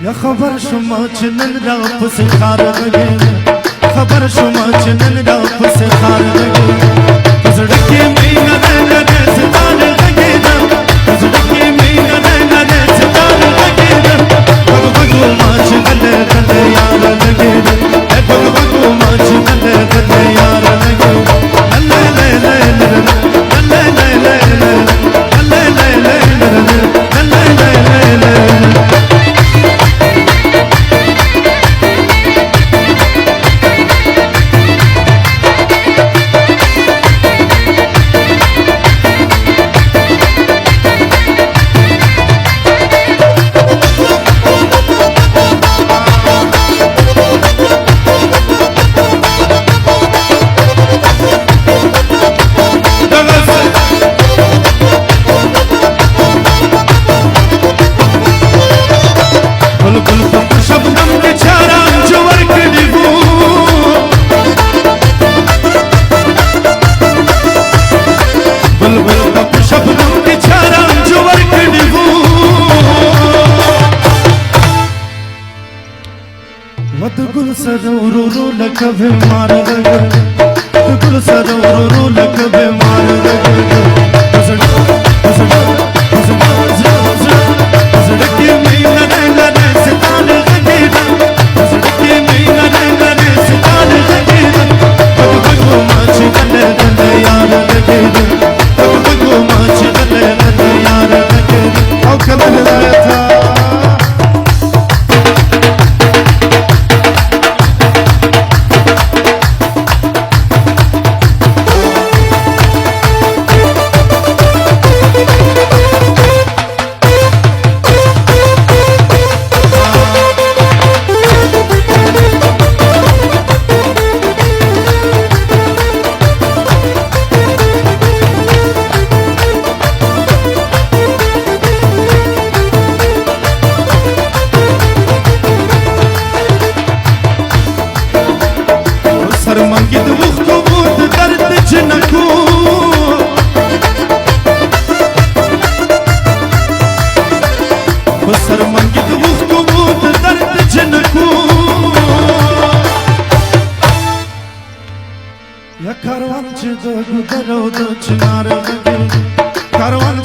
या खबर शुमा चनन राप से खार लगे खबर शुमा चनन राप से खार लगे सड़के में नरे से तार लगे सड़के में नरे से तार लगे भगो माच गले गले यार लगे भगो माच गले गले यार लगे ले ले ले ले ले ले ले ले ले ले ले ले गुल सरो रो लकबे मार लगे गुल सरो रो लकबे मार लगे सड़के में नरे से तार लगे सड़के में नरे से तार लगे भगो माच गले गले यार लगे भगो माच गले गले यार लगे आओ कमल था मंगित वक्त बहुत दर्द जनकू सर मंगित वक्त बहुत दर्द जनकू या कारवान चे दो चिनार लगे कारवान